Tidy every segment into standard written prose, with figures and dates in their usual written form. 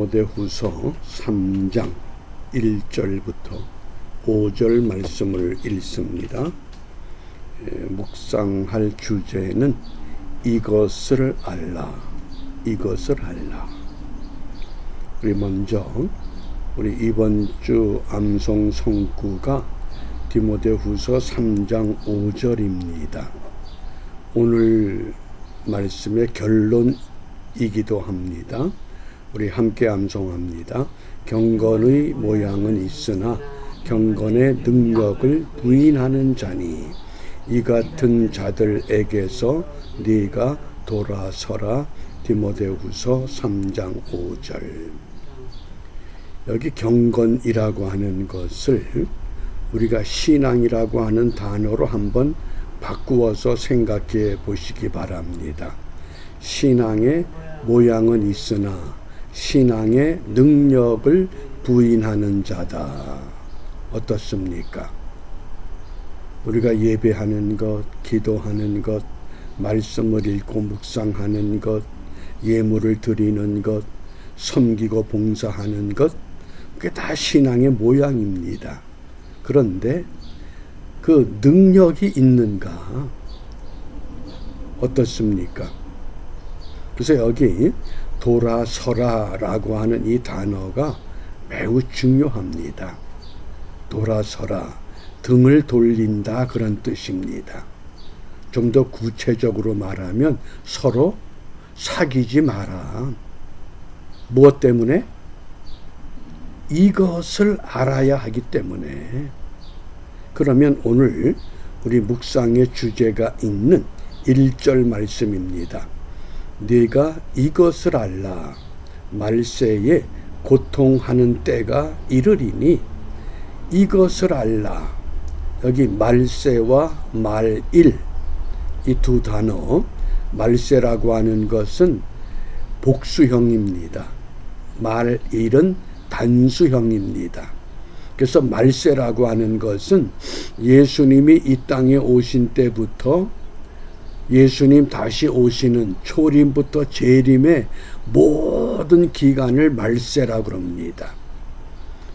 디모데후서 3장 1절부터 5절 말씀을 읽습니다. 묵상할 주제는 이것을 알라. 우리 먼저 우리 이번 주 암송 성구가 디모데후서 3장 5절입니다. 오늘 말씀의 결론이기도 합니다. 우리 함께 암송합니다. 경건의 모양은 있으나 경건의 능력을 부인하는 자니 이 같은 자들에게서 네가 돌아서라. 디모데후서 3장 5절. 여기 경건이라고 하는 것을 우리가 신앙이라고 하는 단어로 한번 바꾸어서 생각해 보시기 바랍니다. 신앙의 모양은 있으나 신앙의 능력을 부인하는 자다. 어떻습니까? 우리가 예배하는 것, 기도하는 것, 말씀을 읽고 묵상하는 것, 예물을 드리는 것, 섬기고 봉사하는 것, 그게 다 신앙의 모양입니다. 그런데 그 능력이 있는가? 어떻습니까? 그래서 여기 돌아서라 라고 하는 이 단어가 매우 중요합니다. 돌아서라, 등을 돌린다, 그런 뜻입니다. 좀 더 구체적으로 말하면 서로 사귀지 마라. 무엇 때문에? 이것을 알아야 하기 때문에. 그러면 오늘 우리 묵상의 주제가 있는 1절 말씀입니다. 네가 이것을 알라. 말세에 고통하는 때가 이르리니 이것을 알라. 여기 말세와 말일, 이 두 단어, 말세라고 하는 것은 복수형입니다. 말일은 단수형입니다. 그래서 말세라고 하는 것은 예수님이 이 땅에 오신 때부터 예수님 다시 오시는 초림부터 재림의 모든 기간을 말세라고 합니다.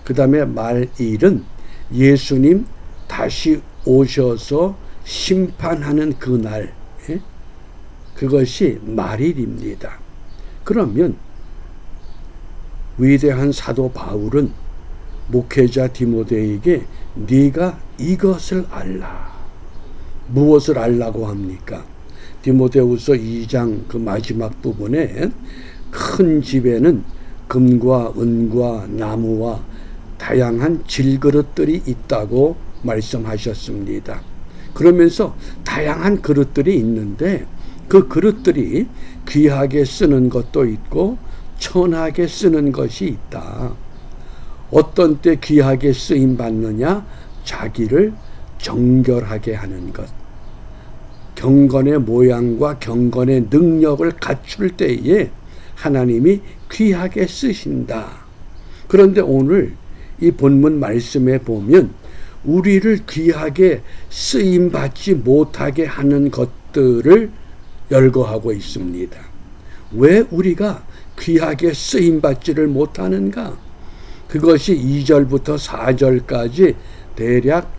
그 다음에 말일은 예수님 다시 오셔서 심판하는 그날, 그것이 말일입니다. 그러면 위대한 사도 바울은 목회자 디모데에게 네가 이것을 알라. 무엇을 알라고 합니까? 디모데후서 2장 그 마지막 부분에 큰 집에는 금과 은과 나무와 다양한 질그릇들이 있다고 말씀하셨습니다. 그러면서 다양한 그릇들이 있는데 그 그릇들이 귀하게 쓰는 것도 있고 천하게 쓰는 것이 있다. 어떤 때 귀하게 쓰임 받느냐? 자기를 정결하게 하는 것. 경건의 모양과 경건의 능력을 갖출 때에 하나님이 귀하게 쓰신다. 그런데 오늘 이 본문 말씀에 보면 우리를 귀하게 쓰임받지 못하게 하는 것들을 열거하고 있습니다. 왜 우리가 귀하게 쓰임받지를 못하는가? 그것이 2절부터 4절까지 대략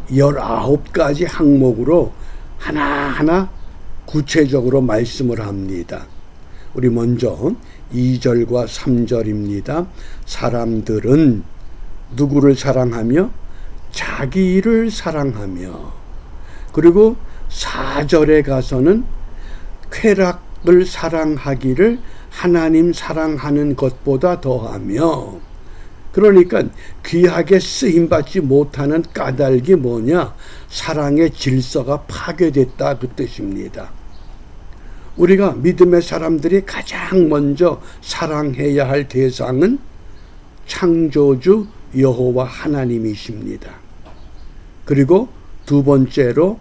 19가지 항목으로 하나하나 구체적으로 말씀을 합니다. 우리 먼저 2절과 3절입니다. 사람들은 누구를 사랑하며? 자기를 사랑하며. 그리고 4절에 가서는 쾌락을 사랑하기를 하나님 사랑하는 것보다 더하며. 그러니까 귀하게 쓰임받지 못하는 까닭이 뭐냐? 사랑의 질서가 파괴됐다, 그 뜻입니다. 우리가 믿음의 사람들이 가장 먼저 사랑해야 할 대상은 창조주 여호와 하나님이십니다. 그리고 두 번째로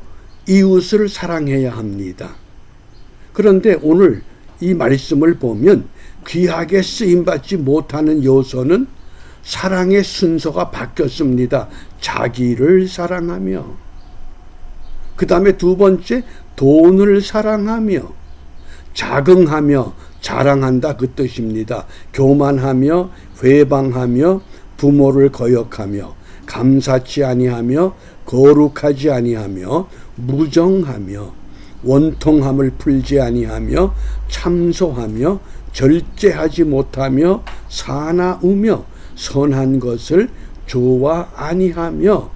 이웃을 사랑해야 합니다. 그런데 오늘 이 말씀을 보면 귀하게 쓰임받지 못하는 요소는 사랑의 순서가 바뀌었습니다. 자기를 사랑하며, 그 다음에 두 번째 돈을 사랑하며, 자긍하며 자랑한다 그 뜻입니다. 교만하며 회방하며 부모를 거역하며 감사치 아니하며 거룩하지 아니하며 무정하며 원통함을 풀지 아니하며 참소하며 절제하지 못하며 사나우며 선한 것을 좋아 아니하며,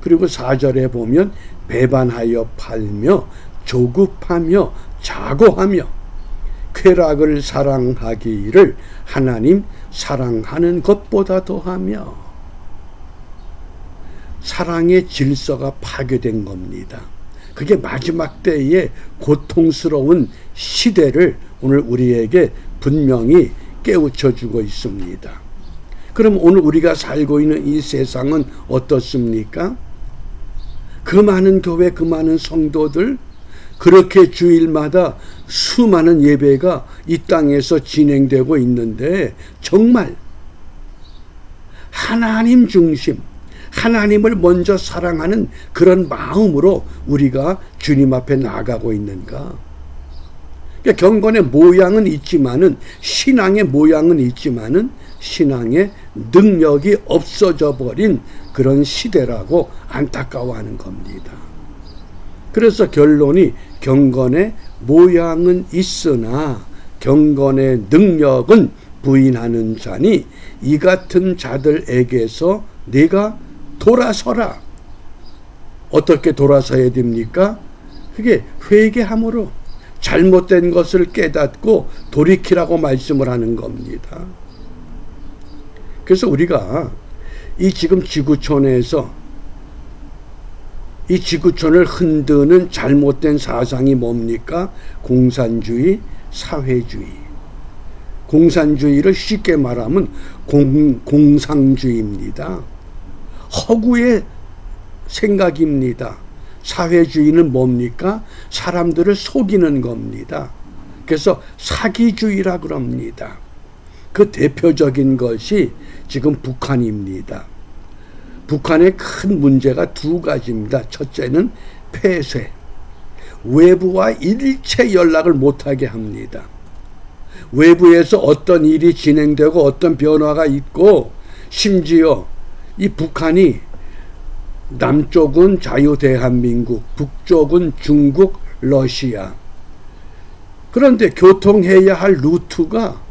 그리고 4절에 보면 배반하여 팔며 조급하며 자고하며 쾌락을 사랑하기를 하나님 사랑하는 것보다 더하며. 사랑의 질서가 파괴된 겁니다. 그게 마지막 때의 고통스러운 시대를 오늘 우리에게 분명히 깨우쳐 주고 있습니다. 그럼 오늘 우리가 살고 있는 이 세상은 어떻습니까? 그 많은 교회, 그 많은 성도들, 그렇게 주일마다 수많은 예배가 이 땅에서 진행되고 있는데, 정말 하나님 중심, 하나님을 먼저 사랑하는 그런 마음으로 우리가 주님 앞에 나아가고 있는가? 그러니까 경건의 모양은 있지만은, 신앙의 모양은 있지만은 신앙의 능력이 없어져 버린 그런 시대라고 안타까워하는 겁니다. 그래서 결론이 경건의 모양은 있으나 경건의 능력은 부인하는 자니 이 같은 자들에게서 네가 돌아서라. 어떻게 돌아서야 됩니까? 그게 회개함으로 잘못된 것을 깨닫고 돌이키라고 말씀을 하는 겁니다. 그래서 우리가 이 지금 지구촌에서 이 지구촌을 흔드는 잘못된 사상이 뭡니까? 공산주의, 사회주의. 공산주의를 쉽게 말하면 공상주의입니다. 허구의 생각입니다. 사회주의는 뭡니까? 사람들을 속이는 겁니다. 그래서 사기주의라 그럽니다. 그 대표적인 것이 지금 북한입니다. 북한의 큰 문제가 두 가지입니다. 첫째는 폐쇄. 외부와 일체 연락을 못하게 합니다. 외부에서 어떤 일이 진행되고 어떤 변화가 있고, 심지어 이 북한이 남쪽은 자유대한민국, 북쪽은 중국, 러시아. 그런데 교통해야 할 루트가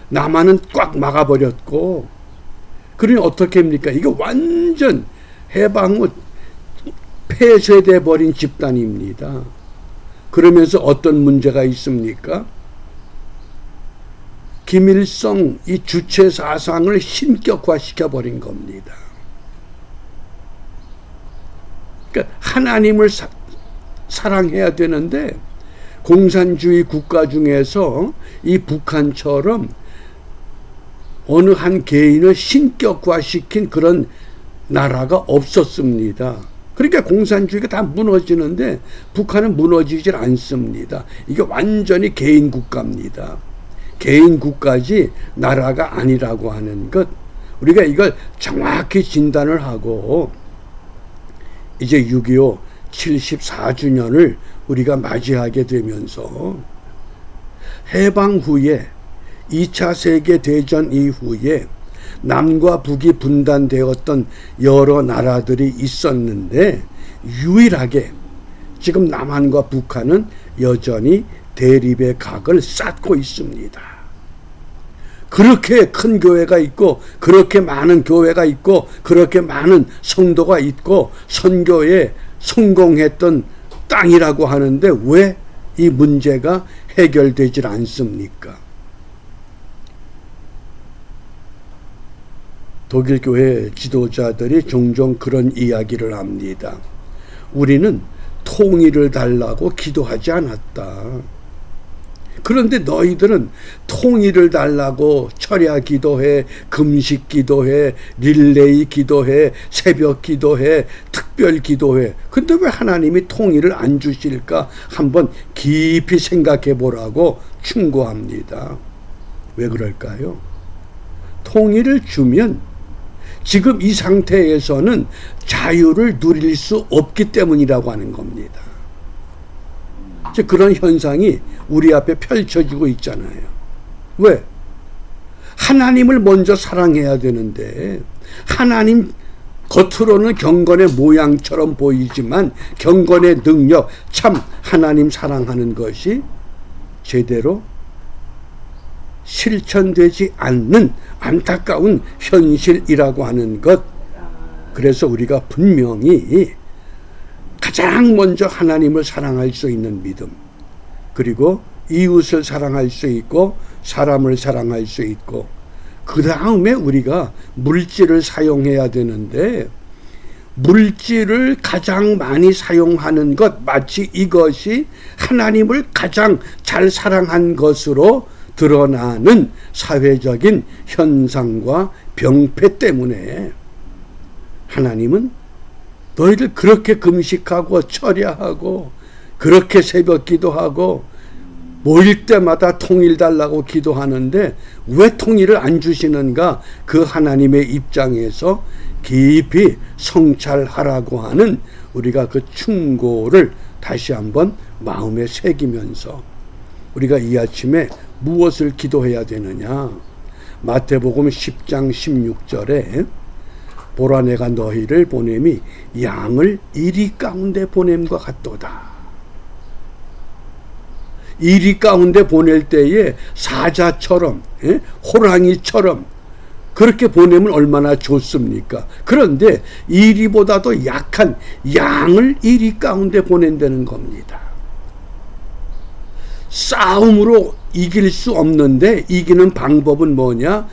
남한은 꽉 막아버렸고, 그러니 어떻게 합니까? 이게 완전 해방 후 폐쇄돼 버린 집단입니다. 그러면서 어떤 문제가 있습니까? 김일성 이 주체 사상을 신격화시켜 버린 겁니다. 그러니까 하나님을 사랑해야 되는데 공산주의 국가 중에서 이 북한처럼 어느 한 개인을 신격화시킨 그런 나라가 없었습니다. 그러니까 공산주의가 다 무너지는데 북한은 무너지질 않습니다. 이게 완전히 개인 국가입니다. 개인 국가지 나라가 아니라고 하는 것, 우리가 이걸 정확히 진단을 하고 이제 6.25 74주년을 우리가 맞이하게 되면서 해방 후에 2차 세계대전 이후에 남과 북이 분단되었던 여러 나라들이 있었는데 유일하게 지금 남한과 북한은 여전히 대립의 각을 쌓고 있습니다. 그렇게 큰 교회가 있고 그렇게 많은 교회가 있고 그렇게 많은 성도가 있고 선교에 성공했던 땅이라고 하는데 왜 이 문제가 해결되질 않습니까? 독일 교회 지도자들이 종종 그런 이야기를 합니다. 우리는 통일을 달라고 기도하지 않았다. 그런데 너희들은 통일을 달라고 철야 기도해, 금식 기도해, 릴레이 기도해, 새벽 기도해, 특별 기도해. 근데 왜 하나님이 통일을 안 주실까? 한번 깊이 생각해 보라고 충고합니다. 왜 그럴까요? 통일을 주면 지금 이 상태에서는 자유를 누릴 수 없기 때문이라고 하는 겁니다. 그런 현상이 우리 앞에 펼쳐지고 있잖아요. 왜? 하나님을 먼저 사랑해야 되는데, 하나님 겉으로는 경건의 모양처럼 보이지만 경건의 능력, 참 하나님 사랑하는 것이 제대로 실천되지 않는 안타까운 현실이라고 하는 것. 그래서 우리가 분명히 가장 먼저 하나님을 사랑할 수 있는 믿음, 그리고 이웃을 사랑할 수 있고 사람을 사랑할 수 있고, 그 다음에 우리가 물질을 사용해야 되는데, 물질을 가장 많이 사용하는 것, 마치 이것이 하나님을 가장 잘 사랑한 것으로 드러나는 사회적인 현상과 병폐 때문에 하나님은 너희들 그렇게 금식하고 철야하고 그렇게 새벽 기도하고 모일 때마다 통일 달라고 기도하는데 왜 통일을 안 주시는가? 그 하나님의 입장에서 깊이 성찰하라고 하는 우리가 그 충고를 다시 한번 마음에 새기면서 우리가 이 아침에 무엇을 기도해야 되느냐? 마태복음 10장 16절에 보라 내가 너희를 보냄이 양을 이리 가운데 보냄과 같도다. 이리 가운데 보낼 때에 사자처럼, 호랑이처럼 그렇게 보내면 얼마나 좋습니까? 그런데 이리보다도 약한 양을 이리 가운데 보낸다는 겁니다. 싸움으로 이길 수 없는데 이기는 방법은 뭐냐?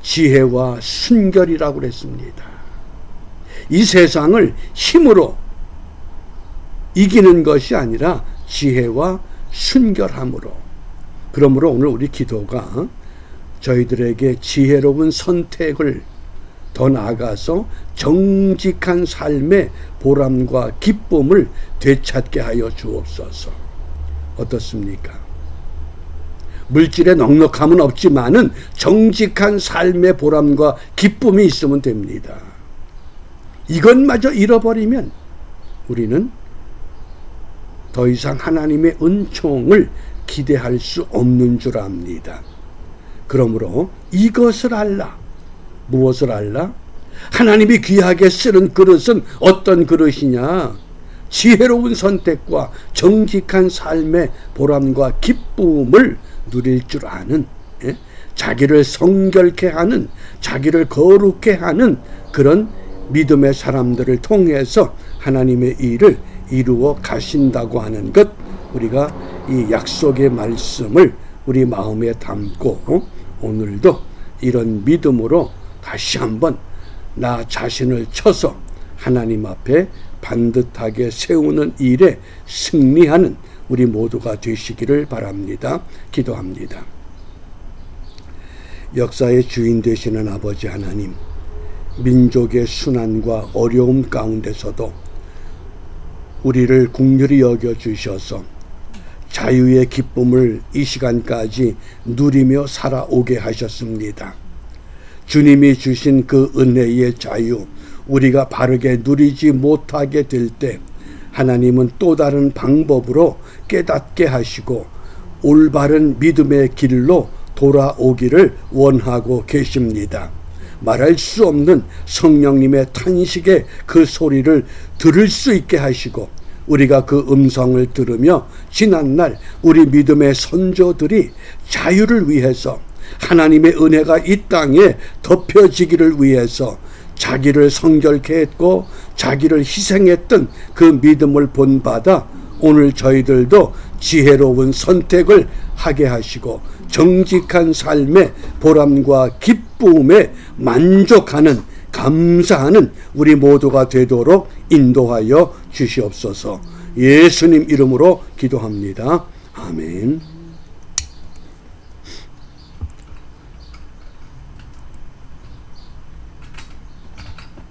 지혜와 순결이라고 그랬습니다. 이 세상을 힘으로 이기는 것이 아니라 지혜와 순결함으로. 그러므로 오늘 우리 기도가 저희들에게 지혜로운 선택을, 더 나아가서 정직한 삶의 보람과 기쁨을 되찾게 하여 주옵소서. 어떻습니까? 물질의 넉넉함은 없지만은 정직한 삶의 보람과 기쁨이 있으면 됩니다. 이것마저 잃어버리면 우리는 더 이상 하나님의 은총을 기대할 수 없는 줄 압니다. 그러므로 이것을 알라. 무엇을 알라? 하나님이 귀하게 쓰는 그릇은 어떤 그릇이냐? 지혜로운 선택과 정직한 삶의 보람과 기쁨을 누릴 줄 아는, 자기를 성결케 하는, 자기를 거룩케 하는 그런 믿음의 사람들을 통해서 하나님의 일을 이루어 가신다고 하는 것, 우리가 이 약속의 말씀을 우리 마음에 담고 오늘도 이런 믿음으로 다시 한번 나 자신을 쳐서 하나님 앞에 반듯하게 세우는 일에 승리하는 우리 모두가 되시기를 바랍니다. 기도합니다. 역사의 주인 되시는 아버지 하나님, 민족의 순환과 어려움 가운데서도 우리를 긍휼히 여겨주셔서 자유의 기쁨을 이 시간까지 누리며 살아오게 하셨습니다. 주님이 주신 그 은혜의 자유, 우리가 바르게 누리지 못하게 될 때 하나님은 또 다른 방법으로 깨닫게 하시고 올바른 믿음의 길로 돌아오기를 원하고 계십니다. 말할 수 없는 성령님의 탄식의 그 소리를 들을 수 있게 하시고 우리가 그 음성을 들으며 지난날 우리 믿음의 선조들이 자유를 위해서, 하나님의 은혜가 이 땅에 덮여지기를 위해서 자기를 성결케 했고 자기를 희생했던 그 믿음을 본받아 오늘 저희들도 지혜로운 선택을 하게 하시고 정직한 삶의 보람과 기쁨에 만족하는, 감사하는 우리 모두가 되도록 인도하여 주시옵소서. 예수님 이름으로 기도합니다. 아멘.